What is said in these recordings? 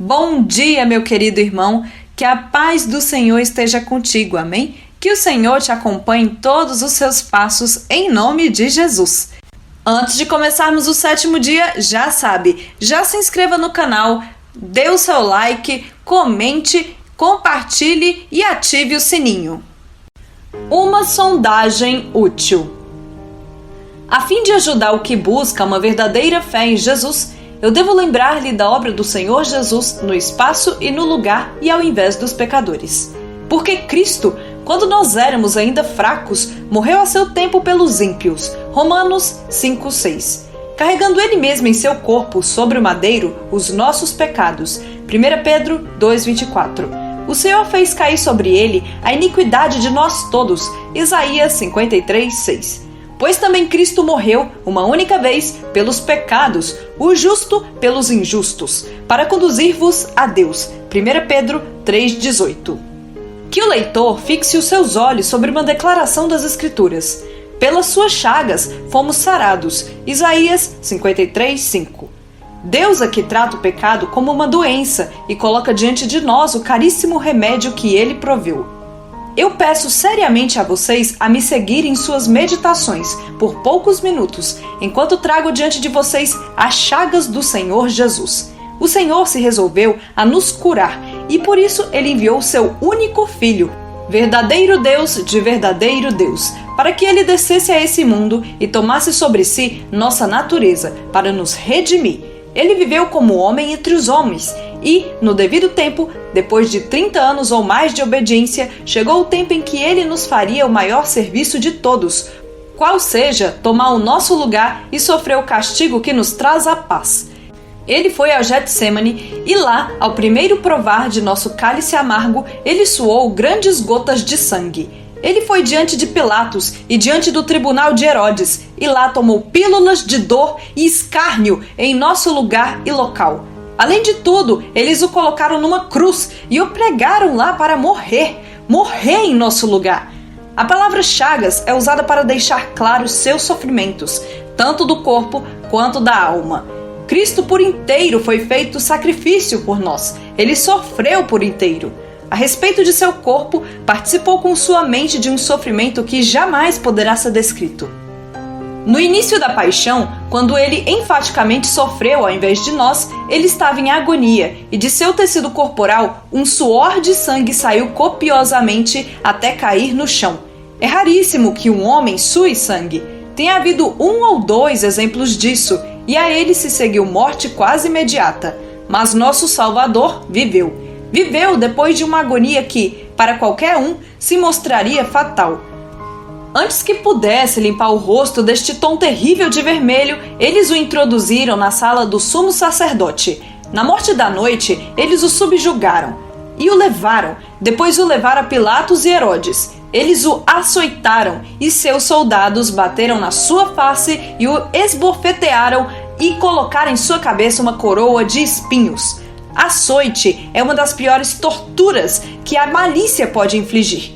Bom dia, meu querido irmão, que a paz do Senhor esteja contigo, amém? Que o Senhor te acompanhe em todos os seus passos, em nome de Jesus. Antes de começarmos o 7º dia, já sabe, já se inscreva no canal, dê o seu like, comente, compartilhe e ative o sininho. Uma sondagem útil. A fim de ajudar o que busca uma verdadeira fé em Jesus, eu devo lembrar-lhe da obra do Senhor Jesus no espaço e no lugar e ao invés dos pecadores. Porque Cristo, quando nós éramos ainda fracos, morreu a seu tempo pelos ímpios. Romanos 5:6. Carregando ele mesmo em seu corpo, sobre o madeiro, os nossos pecados. 1 Pedro 2:24. O Senhor fez cair sobre ele a iniquidade de nós todos. Isaías 53:6. Pois também Cristo morreu, uma única vez, pelos pecados, o justo pelos injustos, para conduzir-vos a Deus. 1 Pedro 3:18. Que o leitor fixe os seus olhos sobre uma declaração das Escrituras. Pelas suas chagas fomos sarados. Isaías 53:5. Deus aqui trata o pecado como uma doença e coloca diante de nós o caríssimo remédio que ele proveu. Eu peço seriamente a vocês a me seguirem em suas meditações por poucos minutos, enquanto trago diante de vocês as chagas do Senhor Jesus. O Senhor se resolveu a nos curar e por isso ele enviou seu único Filho, verdadeiro Deus de verdadeiro Deus, para que ele descesse a esse mundo e tomasse sobre si nossa natureza, para nos redimir. Ele viveu como homem entre os homens e, no devido tempo, depois de 30 anos ou mais de obediência, chegou o tempo em que ele nos faria o maior serviço de todos, qual seja tomar o nosso lugar e sofrer o castigo que nos traz a paz. Ele foi ao Getsêmani e lá, ao primeiro provar de nosso cálice amargo, ele suou grandes gotas de sangue. Ele foi diante de Pilatos e diante do tribunal de Herodes, e lá tomou pílulas de dor e escárnio em nosso lugar e local. Além de tudo, eles o colocaram numa cruz e o pregaram lá para morrer em nosso lugar. A palavra chagas é usada para deixar claros seus sofrimentos, tanto do corpo quanto da alma. Cristo por inteiro foi feito sacrifício por nós. Ele sofreu por inteiro. A respeito de seu corpo, participou com sua mente de um sofrimento que jamais poderá ser descrito. No início da paixão, quando ele enfaticamente sofreu ao invés de nós, ele estava em agonia e de seu tecido corporal um suor de sangue saiu copiosamente até cair no chão. É raríssimo que um homem sue sangue. Tem havido 1 ou 2 exemplos disso e a ele se seguiu morte quase imediata. Mas nosso Salvador viveu. Viveu depois de uma agonia que, para qualquer um, se mostraria fatal. Antes que pudesse limpar o rosto deste tom terrível de vermelho, eles o introduziram na sala do sumo sacerdote. Na morte da noite, eles o subjugaram e o levaram. Depois o levaram a Pilatos e Herodes. Eles o açoitaram e seus soldados bateram na sua face e o esbofetearam e colocaram em sua cabeça uma coroa de espinhos. Açoite é uma das piores torturas que a malícia pode infligir.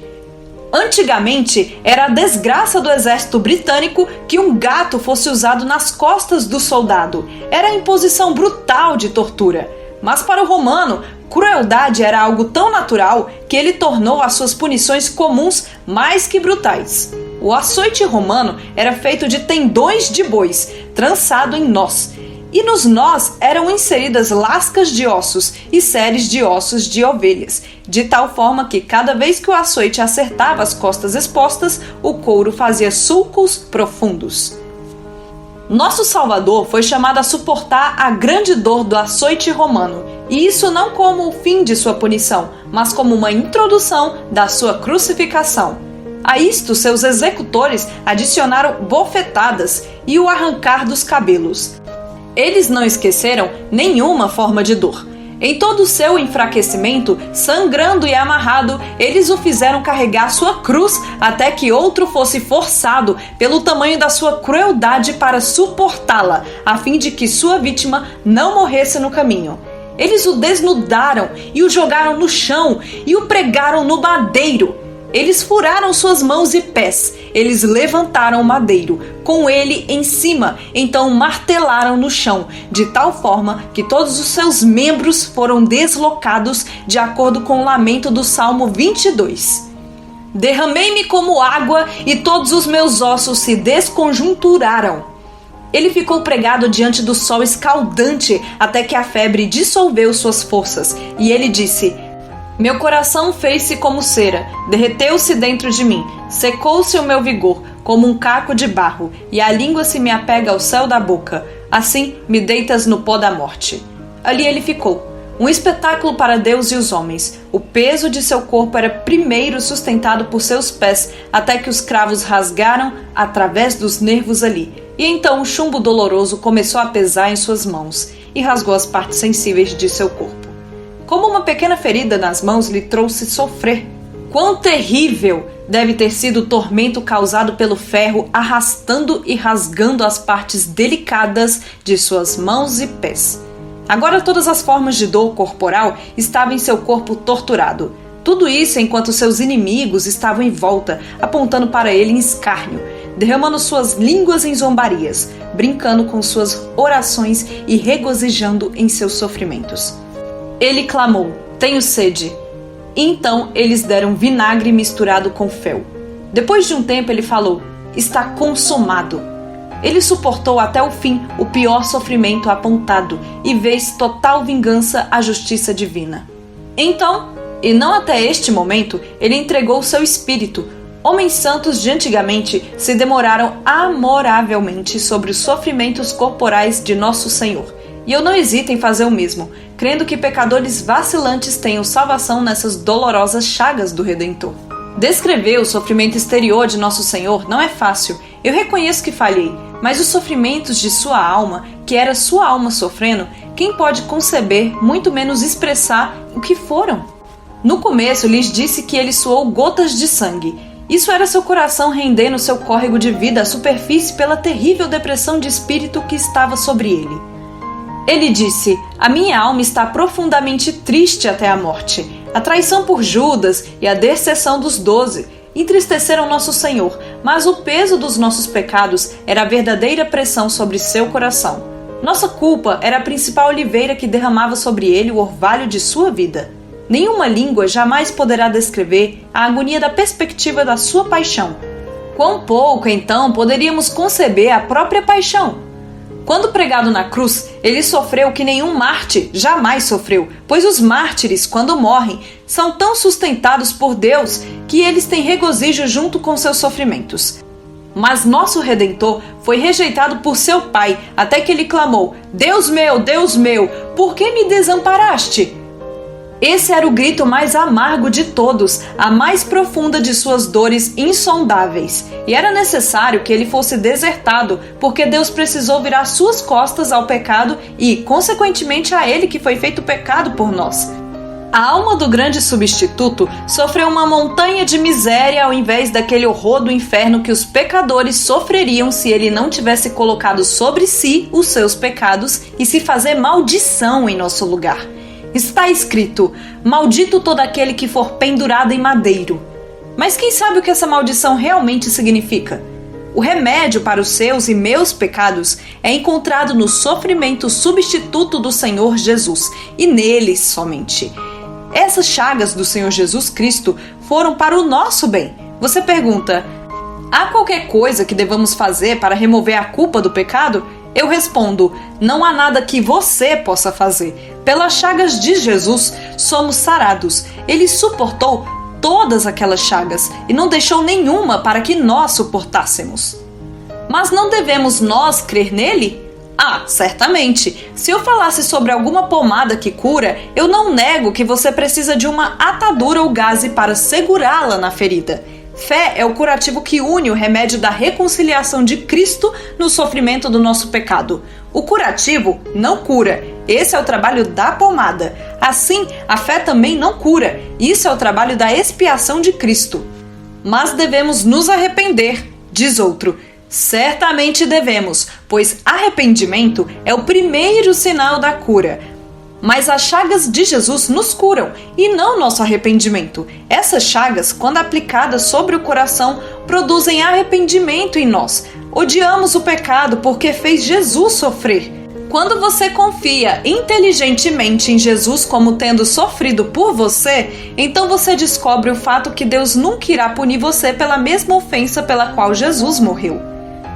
Antigamente, era a desgraça do exército britânico que um gato fosse usado nas costas do soldado. Era a imposição brutal de tortura. Mas para o romano, crueldade era algo tão natural que ele tornou as suas punições comuns mais que brutais. O açoite romano era feito de tendões de bois, trançado em nós. E nos nós eram inseridas lascas de ossos e séries de ossos de ovelhas, de tal forma que cada vez que o açoite acertava as costas expostas, o couro fazia sulcos profundos. Nosso Salvador foi chamado a suportar a grande dor do açoite romano, e isso não como o fim de sua punição, mas como uma introdução da sua crucificação. A isto, seus executores adicionaram bofetadas e o arrancar dos cabelos. Eles não esqueceram nenhuma forma de dor. Em todo o seu enfraquecimento, sangrando e amarrado, eles o fizeram carregar sua cruz até que outro fosse forçado pelo tamanho da sua crueldade para suportá-la, a fim de que sua vítima não morresse no caminho. Eles o desnudaram e o jogaram no chão e o pregaram no madeiro. Eles furaram suas mãos e pés. Eles levantaram o madeiro, com ele em cima, então martelaram no chão, de tal forma que todos os seus membros foram deslocados, de acordo com o lamento do Salmo 22. Derramei-me como água e todos os meus ossos se desconjunturaram. Ele ficou pregado diante do sol escaldante até que a febre dissolveu suas forças. E ele disse: meu coração fez-se como cera, derreteu-se dentro de mim, secou-se o meu vigor, como um caco de barro, e a língua se me apega ao céu da boca. Assim me deitas no pó da morte. Ali ele ficou, um espetáculo para Deus e os homens. O peso de seu corpo era primeiro sustentado por seus pés, até que os cravos rasgaram através dos nervos ali. E então o chumbo doloroso começou a pesar em suas mãos, e rasgou as partes sensíveis de seu corpo. Como uma pequena ferida nas mãos lhe trouxe sofrer. Quão terrível deve ter sido o tormento causado pelo ferro arrastando e rasgando as partes delicadas de suas mãos e pés. Agora todas as formas de dor corporal estavam em seu corpo torturado. Tudo isso enquanto seus inimigos estavam em volta, apontando para ele em escárnio, derramando suas línguas em zombarias, brincando com suas orações e regozijando em seus sofrimentos. Ele clamou: tenho sede. E então eles deram vinagre misturado com fel. Depois de um tempo ele falou: está consumado. Ele suportou até o fim o pior sofrimento apontado e fez total vingança à justiça divina. Então, e não até este momento, ele entregou seu espírito. Homens santos de antigamente se demoraram amoravelmente sobre os sofrimentos corporais de nosso Senhor. E eu não hesito em fazer o mesmo, crendo que pecadores vacilantes tenham salvação nessas dolorosas chagas do Redentor. Descrever o sofrimento exterior de nosso Senhor não é fácil. Eu reconheço que falhei, mas os sofrimentos de sua alma, que era sua alma sofrendo, quem pode conceber, muito menos expressar o que foram? No começo lhes disse que ele suou gotas de sangue. Isso era seu coração rendendo seu córrego de vida à superfície pela terrível depressão de espírito que estava sobre ele. Ele disse: a minha alma está profundamente triste até a morte. A traição por Judas e a deserção dos 12 entristeceram nosso Senhor, mas o peso dos nossos pecados era a verdadeira pressão sobre seu coração. Nossa culpa era a principal oliveira que derramava sobre ele o orvalho de sua vida. Nenhuma língua jamais poderá descrever a agonia da perspectiva da sua paixão. Quão pouco, então, poderíamos conceber a própria paixão? Quando pregado na cruz, ele sofreu o que nenhum mártir jamais sofreu, pois os mártires, quando morrem, são tão sustentados por Deus que eles têm regozijo junto com seus sofrimentos. Mas nosso Redentor foi rejeitado por seu Pai, até que ele clamou: Deus meu, por que me desamparaste? Esse era o grito mais amargo de todos, a mais profunda de suas dores insondáveis. E era necessário que ele fosse desertado, porque Deus precisou virar suas costas ao pecado e, consequentemente, a ele que foi feito pecado por nós. A alma do grande substituto sofreu uma montanha de miséria ao invés daquele horror do inferno que os pecadores sofreriam se ele não tivesse colocado sobre si os seus pecados e se fazer maldição em nosso lugar. Está escrito: maldito todo aquele que for pendurado em madeiro. Mas quem sabe o que essa maldição realmente significa? O remédio para os seus e meus pecados é encontrado no sofrimento substituto do Senhor Jesus, e nele somente. Essas chagas do Senhor Jesus Cristo foram para o nosso bem. Você pergunta: há qualquer coisa que devamos fazer para remover a culpa do pecado? Eu respondo: não há nada que você possa fazer. Pelas chagas de Jesus somos sarados. Ele suportou todas aquelas chagas e não deixou nenhuma para que nós suportássemos. Mas não devemos nós crer nele? Ah, certamente. Se eu falasse sobre alguma pomada que cura, eu não nego que você precisa de uma atadura ou gaze para segurá-la na ferida. Fé é o curativo que une o remédio da reconciliação de Cristo no sofrimento do nosso pecado. O curativo não cura. Esse é o trabalho da pomada. Assim, a fé também não cura. Isso é o trabalho da expiação de Cristo. Mas devemos nos arrepender, diz outro. Certamente devemos, pois arrependimento é o primeiro sinal da cura. Mas as chagas de Jesus nos curam e não nosso arrependimento. Essas chagas, quando aplicadas sobre o coração, produzem arrependimento em nós. Odiamos o pecado porque fez Jesus sofrer. Quando você confia inteligentemente em Jesus como tendo sofrido por você, então você descobre o fato que Deus nunca irá punir você pela mesma ofensa pela qual Jesus morreu.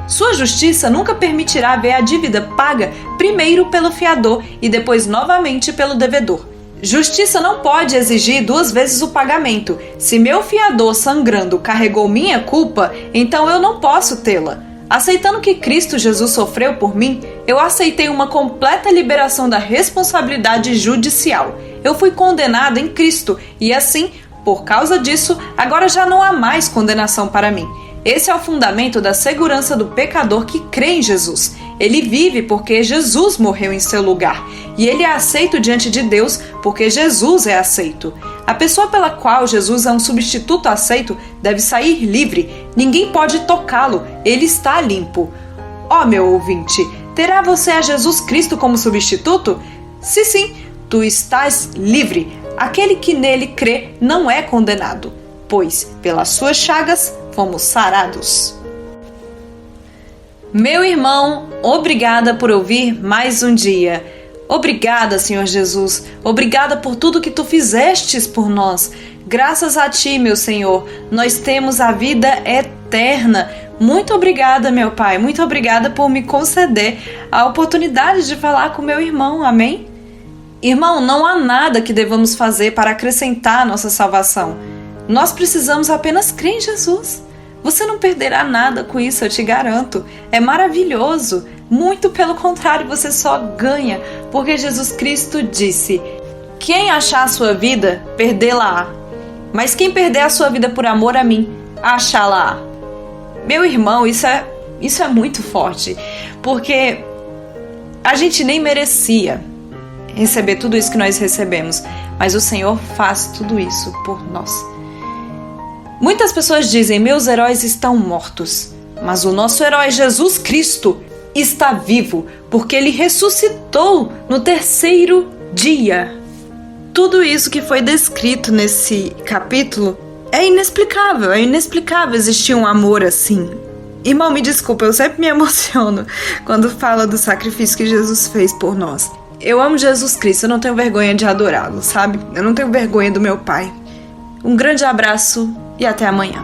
Sua justiça nunca permitirá ver a dívida paga primeiro pelo fiador e depois novamente pelo devedor. Justiça não pode exigir 2 vezes o pagamento. Se meu fiador sangrando carregou minha culpa, então eu não posso tê-la. Aceitando que Cristo Jesus sofreu por mim, eu aceitei uma completa liberação da responsabilidade judicial. Eu fui condenado em Cristo e assim, por causa disso, agora já não há mais condenação para mim. Esse é o fundamento da segurança do pecador que crê em Jesus. Ele vive porque Jesus morreu em seu lugar. E ele é aceito diante de Deus porque Jesus é aceito. A pessoa pela qual Jesus é um substituto aceito deve sair livre. Ninguém pode tocá-lo. Ele está limpo. Meu ouvinte, terá você a Jesus Cristo como substituto? Se sim, tu estás livre. Aquele que nele crê não é condenado, pois pelas suas chagas fomos sarados. Meu irmão, obrigada por ouvir mais um dia. Obrigada, Senhor Jesus. Obrigada por tudo que Tu fizestes por nós. Graças a Ti, meu Senhor, nós temos a vida eterna. Muito obrigada, meu Pai. Muito obrigada por me conceder a oportunidade de falar com meu irmão. Amém? Irmão, não há nada que devamos fazer para acrescentar a nossa salvação. Nós precisamos apenas crer em Jesus. Você não perderá nada com isso, eu te garanto. É maravilhoso. Muito pelo contrário, você só ganha. Porque Jesus Cristo disse: quem achar a sua vida, perdê-la-á. Mas quem perder a sua vida por amor a mim, achá-la-á. Meu irmão, isso é muito forte. Porque a gente nem merecia receber tudo isso que nós recebemos. Mas o Senhor faz tudo isso por nós. Muitas pessoas dizem: meus heróis estão mortos. Mas o nosso herói Jesus Cristo está vivo, porque Ele ressuscitou no 3º dia. Tudo isso que foi descrito nesse capítulo é inexplicável existir um amor assim. Irmão, me desculpa, eu sempre me emociono quando falo do sacrifício que Jesus fez por nós. Eu amo Jesus Cristo, eu não tenho vergonha de adorá-lo, sabe? Eu não tenho vergonha do meu Pai. Um grande abraço e até amanhã.